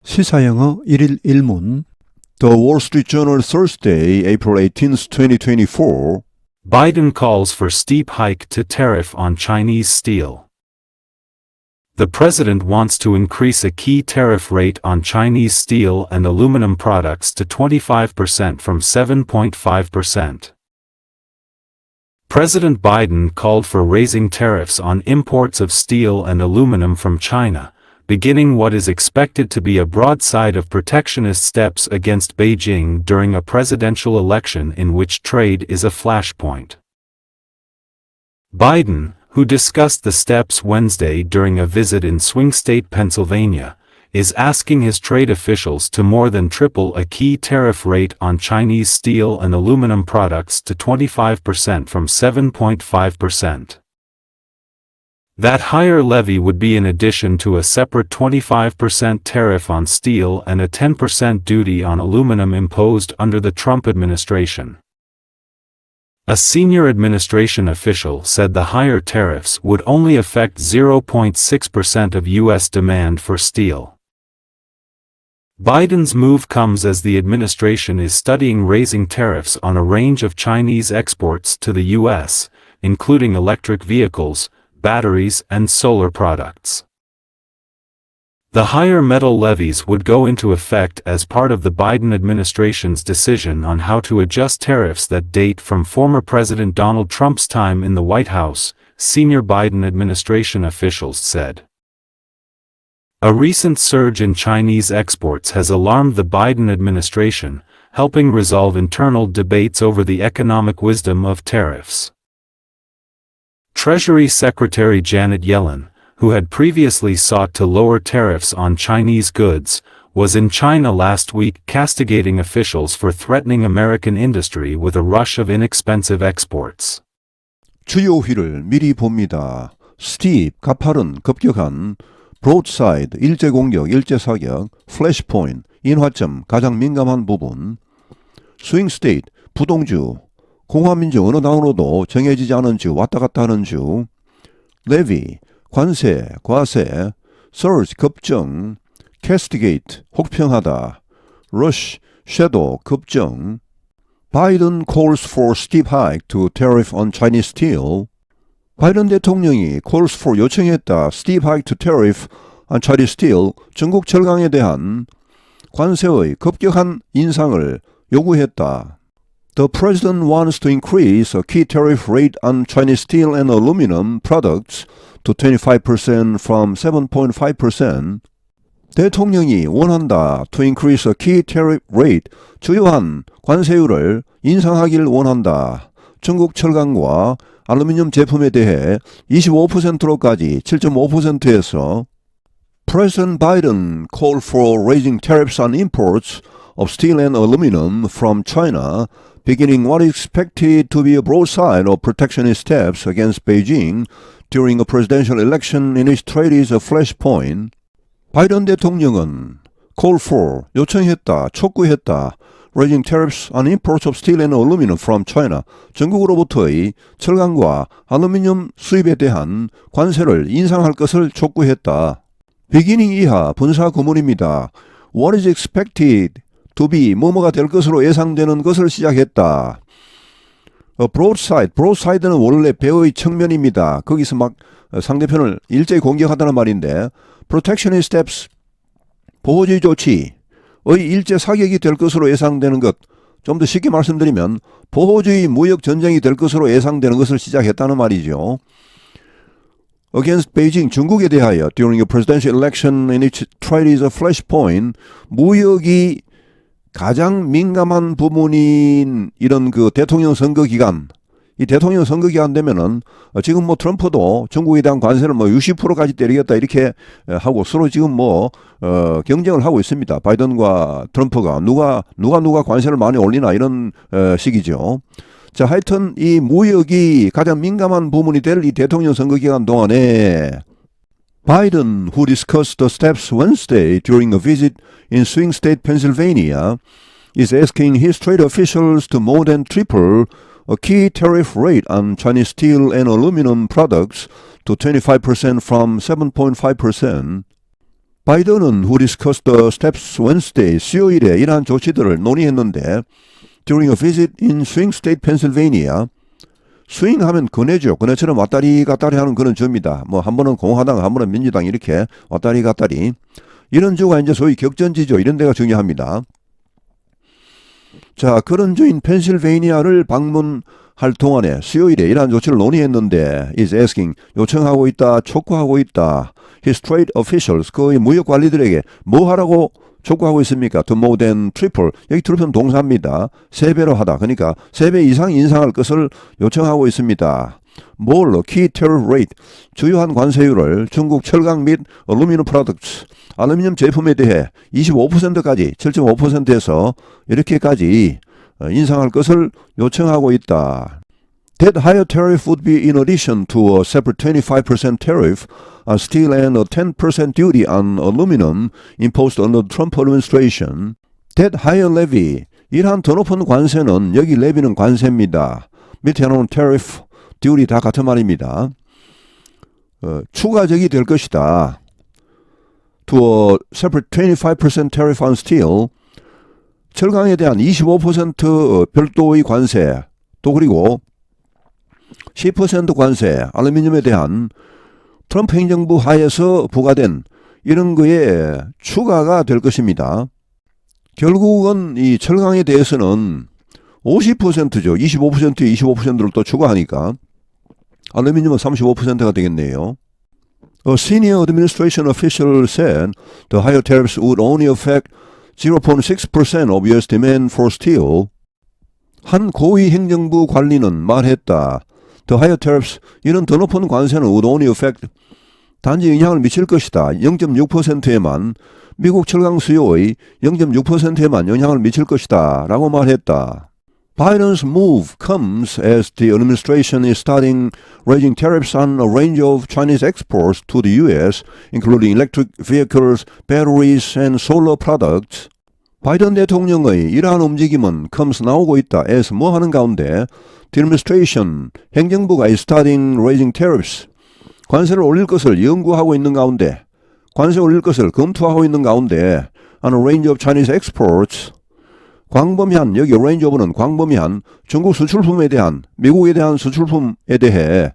시사영어 1일 1문 The Wall Street Journal Thursday, April 18, 2024 Biden calls for steep hike to tariff on Chinese steel. The president wants to increase a key tariff rate on Chinese steel and aluminum products to 25% from 7.5%. President Biden called for raising tariffs on imports of steel and aluminum from China, beginning what is expected to be a broadside of protectionist steps against Beijing during a presidential election in which trade is a flashpoint. Biden, who discussed the steps Wednesday during a visit in swing state Pennsylvania, is asking his trade officials to more than triple a key tariff rate on Chinese steel and aluminum products to 25% from 7.5%. That higher levy would be in addition to a separate 25% tariff on steel and a 10% duty on aluminum imposed under the Trump administration. A senior administration official said the higher tariffs would only affect 0.6% of U.S. demand for steel. Biden's move comes as the administration is studying raising tariffs on a range of Chinese exports to the U.S., including electric vehicles, batteries, and solar products. The higher metal levies would go into effect as part of the Biden administration's decision on how to adjust tariffs that date from former President Donald Trump's time in the White House, senior Biden administration officials said. A recent surge in Chinese exports has alarmed the Biden administration, helping resolve internal debates over the economic wisdom of tariffs. Treasury Secretary Janet Yellen, who had previously sought to lower tariffs on Chinese goods, was in China last week castigating officials for threatening American industry with a rush of inexpensive exports. 주요 휘를 미리 봅니다. Steep, 가파른, 급격한, Broadside, 일제공격, 일제사격, Flashpoint, 인화점, 가장 민감한 부분, Swing State, 부동주, 공화민주 어느 당으로도 정해지지 않은 주, 왔다 갔다 하는 주, Levy, 관세, 과세, Surge, 급증, Castigate, 혹평하다, Rush, Shadow, 급증, Biden calls for steep hike to tariff on Chinese steel. 바이든 대통령이 calls for 요청했다. steep hike to tariff on Chinese steel. 중국 철강에 대한 관세의 급격한 인상을 요구했다. The president wants to increase a key tariff rate on Chinese steel and aluminum products to 25% from 7.5%. 대통령이 원한다. To increase a key tariff rate. 주요한 관세율을 인상하기를 원한다. 중국 철강과 알루미늄 제품에 대해 25%로까지 7.5%에서 President Biden called for raising tariffs on imports of steel and aluminum from China, beginning what is expected to be a broadside of protectionist steps against Beijing during a presidential election in which trade is a flashpoint. 바이든 대통령은 call for, 요청했다, 촉구했다, raising tariffs on imports of steel and aluminum from China, 중국으로부터의 철강과 알루미늄 수입에 대한 관세를 인상할 것을 촉구했다. beginning 이하 분사 구문입니다. What is expected to be 뭐뭐가 될 것으로 예상되는 것을 시작했다. broadside는 원래 배의 측면입니다. 거기서 막 상대편을 일제히 공격하다는 말인데 protectionist steps, 보호주의 조치의 일제 사격이 될 것으로 예상되는 것, 좀 더 쉽게 말씀드리면 보호주의 무역 전쟁이 될 것으로 예상되는 것을 시작했다는 말이죠. Against Beijing, 중국에 대하여 during a presidential election in which trade is a flashpoint, 무역이 가장 민감한 부분인 이런 그 대통령 선거 기간, 이 대통령 선거 기간 되면은 지금 뭐 트럼프도 중국에 대한 관세를 뭐 60%까지 때리겠다 이렇게 하고 서로 지금 뭐 경쟁을 하고 있습니다. 바이든과 트럼프가 누가 관세를 많이 올리나 이런 식이죠. 자, 하여튼 이 무역이 가장 민감한 부분이 될 이 대통령 선거 기간 동안에 Biden, who discussed the steps Wednesday during a visit in swing state Pennsylvania, is asking his trade officials to more than triple a key tariff rate on Chinese steel and aluminum products to 25% from 7.5%. 바이든은 who discussed the steps Wednesday 수요일에 이러한 조치들을 논의했는데 during a visit in swing state Pennsylvania 스윙하면 거네죠. 거네처럼 왔다리 갔다리 하는 그런 주입니다. 뭐 한 번은 공화당, 한 번은 민주당 이렇게 왔다리 갔다리. 이런 주가 이제 소위 격전지죠. 이런 데가 중요합니다. 자, 그런 주인 펜실베이니아를 방문할 동안에 수요일에 이러한 조치를 논의했는데 is asking, 요청하고 있다, 촉구하고 있다. His trade officials, 그의 무역 관리들에게 뭐 하라고 촉구하고 있습니까? To more than triple. 여기 트리플은 동사입니다. 3배로 하다. 그러니까 3배 이상 인상할 것을 요청하고 있습니다. 뭘로? Key tariff rate. 주요한 관세율을 중국 철강 및 알루미늄 프로덕트, 알루미늄 제품에 대해 25%까지, 7.5%에서 이렇게까지 인상할 것을 요청하고 있다. That higher tariff would be in addition to a separate 25% tariff on steel and a 10% duty on aluminum imposed under the Trump administration. That higher levy, 이러한 더 높은 관세는, 여기 levy는 관세입니다. 밑에 나오는 tariff, duty 다 같은 말입니다. 추가적이 될 것이다. To a separate 25% tariff on steel, 철강에 대한 25% 별도의 관세, 또 그리고 10% 관세, 알루미늄에 대한 트럼프 행정부 하에서 부과된 이런 거에 추가가 될 것입니다. 결국은 이 철강에 대해서는 50%죠. 25%에 25%를 또 추가하니까 알루미늄은 35%가 되겠네요. A senior administration official said the higher tariffs would only affect 0.6% of U.S. demand for steel. 한 고위 행정부 관리는 말했다. The higher tariffs, 이런 더 높은 관세는 would only affect, 단지 영향을 미칠 것이다. 0.6%에만, 미국 철강 수요의 0.6%에만 영향을 미칠 것이다. 라고 말했다. Biden's move comes as the administration is starting raising tariffs on a range of Chinese exports to the U.S., including electric vehicles, batteries, and solar products. 바이든 대통령의 이러한 움직임은 comes 나오고 있다. as 뭐 하는 가운데 the administration, 행정부가 is starting raising tariffs, 관세를 올릴 것을 연구하고 있는 가운데, 관세 올릴 것을 검토하고 있는 가운데 on a range of Chinese exports, 광범위한, 여기 range of는 광범위한 중국 수출품에 대한, 미국에 대한 수출품에 대해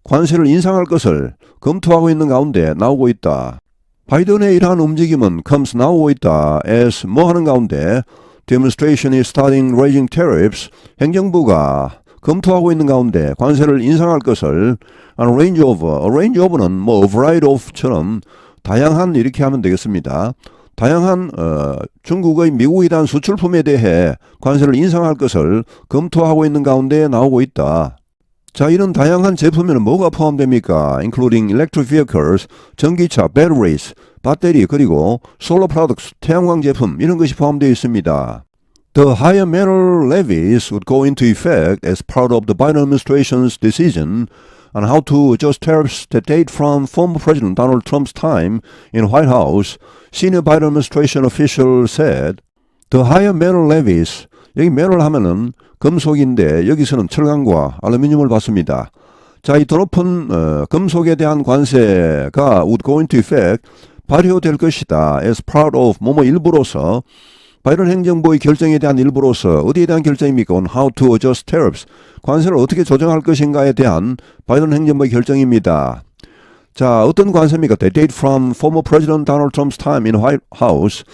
관세를 인상할 것을 검토하고 있는 가운데 나오고 있다. 바이든의 이러한 움직임은 comes 나오고 있다. as 뭐 하는 가운데 the administration is starting raising tariffs, 행정부가 검토하고 있는 가운데 관세를 인상할 것을 on a range of는 뭐 a variety of처럼 다양한, 이렇게 하면 되겠습니다. 다양한 중국의 미국에 대한 수출품에 대해 관세를 인상할 것을 검토하고 있는 가운데 나오고 있다. 자, 이런 다양한 제품에는 뭐가 포함됩니까? Including electric vehicles, 전기차, batteries, 배터리, 그리고 solar products, 태양광 제품, 이런 것이 포함되어 있습니다. The higher metal levies would go into effect as part of the Biden administration's decision on how to adjust tariffs that date from former President Donald Trump's time in White House, senior Biden administration official said. The higher metal levies, 여기 metal 하면은 금속인데 여기서는 철강과 알루미늄을 봤습니다. 자, 이 더 높은 금속에 대한 관세가 would go into effect, 발효될 것이다. as part of 뭐뭐 일부로서, 바이든 행정부의 결정에 대한 일부로서, 어디에 대한 결정입니까? on how to adjust tariffs, 관세를 어떻게 조정할 것인가에 대한 바이든 행정부의 결정입니다. 자, 어떤 관세입니까? They date from former President Donald Trump's time in White House,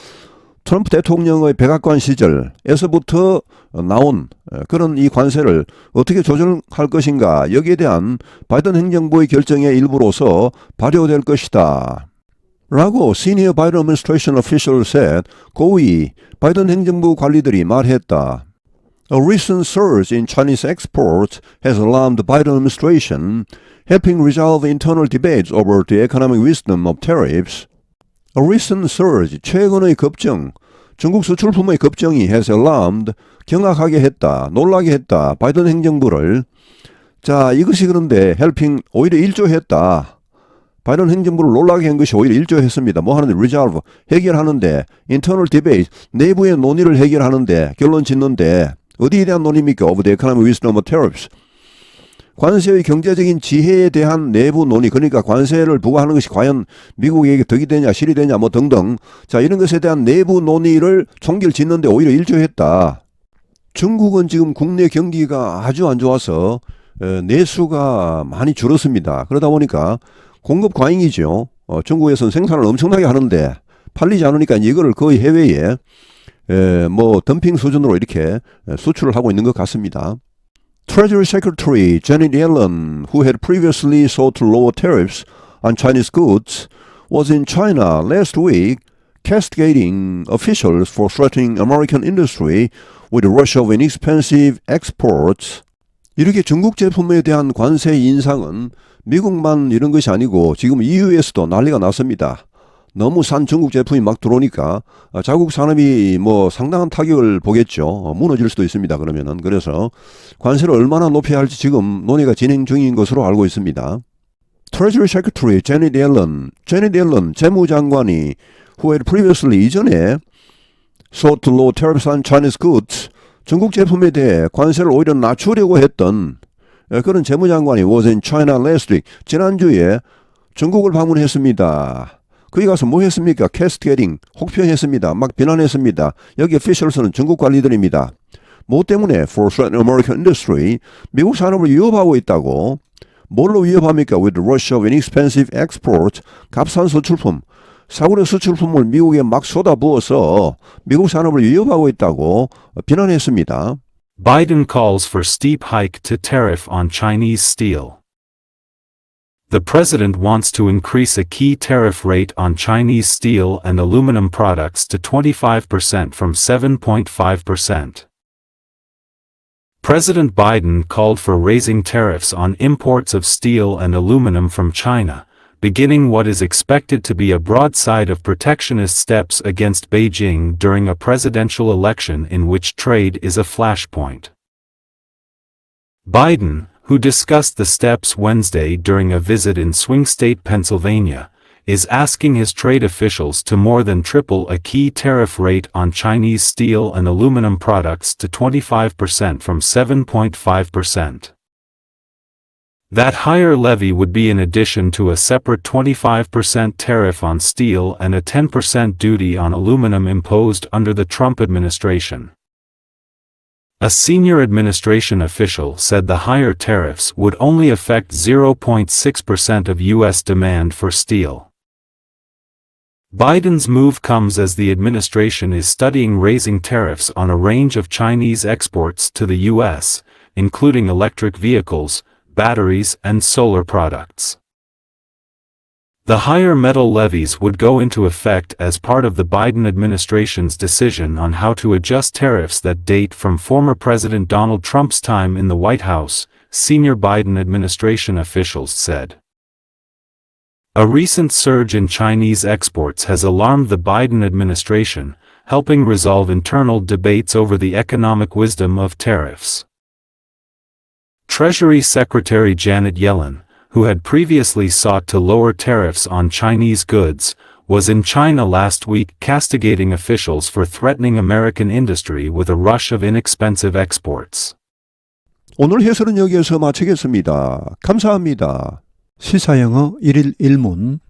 트럼프 대통령의 백악관 시절에서부터 나온 그런 이 관세를 어떻게 조정할 것인가, 여기에 대한 바이든 행정부의 결정의 일부로서 발효될 것이다. 라고 Senior Biden Administration official said, 고위 바이든 행정부 관리들이 말했다. A recent surge in Chinese exports has alarmed the Biden administration, helping resolve internal debates over the economic wisdom of tariffs. A recent surge, 최근의 급증, 중국 수출품의 급증이 has alarmed, 경악하게 했다, 놀라게 했다, 바이든 행정부를. 자, 이것이 그런데 helping, 오히려 일조했다. 바이든 행정부를 놀라게 한 것이 오히려 일조했습니다. 뭐 하는데? resolve, 해결하는데, internal debate, 내부의 논의를 해결하는데, 결론 짓는데, 어디에 대한 논의입니까? Of the economic wisdom of tariffs. 관세의 경제적인 지혜에 대한 내부 논의, 그러니까 관세를 부과하는 것이 과연 미국에게 덕이 되냐 실이 되냐 뭐 등등, 자 이런 것에 대한 내부 논의를 총기를 짓는데 오히려 일조했다. 중국은 지금 국내 경기가 아주 안 좋아서 내수가 많이 줄었습니다. 그러다 보니까 공급 과잉이죠. 중국에서는 생산을 엄청나게 하는데 팔리지 않으니까 이거를 거의 해외에 뭐 덤핑 수준으로 이렇게 수출을 하고 있는 것 같습니다. Treasury Secretary Janet Yellen, who had previously sought to lower tariffs on Chinese goods, was in China last week castigating officials for threatening American industry with the rush of inexpensive exports. 이렇게 중국 제품에 대한 관세 인상은 미국만 이런 것이 아니고 지금 EU에서도 난리가 났습니다. 너무 싼 중국 제품이 막 들어오니까 자국 산업이 뭐 상당한 타격을 보겠죠. 무너질 수도 있습니다. 그러면은. 그래서 관세를 얼마나 높여야 할지 지금 논의가 진행 중인 것으로 알고 있습니다. Treasury Secretary Janet Yellen 재무장관이 who had previously 이전에 sought to lower tariffs on Chinese goods, 중국 제품에 대해 관세를 오히려 낮추려고 했던 그런 재무장관이 was in China last week, 지난주에 중국을 방문했습니다. 거기 가서 뭐 했습니까? 캐스티게팅, 혹평했습니다. 막 비난했습니다. 여기 officials는 중국 관리들입니다. 뭐 때문에? For threatening American industry, 미국 산업을 위협하고 있다고. 뭘로 위협합니까? With the rush of inexpensive exports, 값싼 수출품, 싸구려 수출품을 미국에 막 쏟아부어서 미국 산업을 위협하고 있다고 비난했습니다. Biden calls for steep hike to tariff on Chinese steel. The president wants to increase a key tariff rate on Chinese steel and aluminum products to 25% from 7.5%. President Biden called for raising tariffs on imports of steel and aluminum from China, beginning what is expected to be a broadside of protectionist steps against Beijing during a presidential election in which trade is a flashpoint. Biden, who discussed the steps Wednesday during a visit in swing state Pennsylvania, is asking his trade officials to more than triple a key tariff rate on Chinese steel and aluminum products to 25% from 7.5%. That higher levy would be in addition to a separate 25% tariff on steel and a 10% duty on aluminum imposed under the Trump administration. A senior administration official said the higher tariffs would only affect 0.6% of U.S. demand for steel. Biden's move comes as the administration is studying raising tariffs on a range of Chinese exports to the U.S., including electric vehicles, batteries, and solar products. The higher metal levies would go into effect as part of the Biden administration's decision on how to adjust tariffs that date from former President Donald Trump's time in the White House, senior Biden administration officials said. A recent surge in Chinese exports has alarmed the Biden administration, helping resolve internal debates over the economic wisdom of tariffs. Treasury Secretary Janet Yellen, who had previously sought to lower tariffs on Chinese goods, was in China last week castigating officials for threatening American industry with a rush of inexpensive exports. 오늘 해설은 여기에서 마치겠습니다. 감사합니다. 시사영어 1일 1문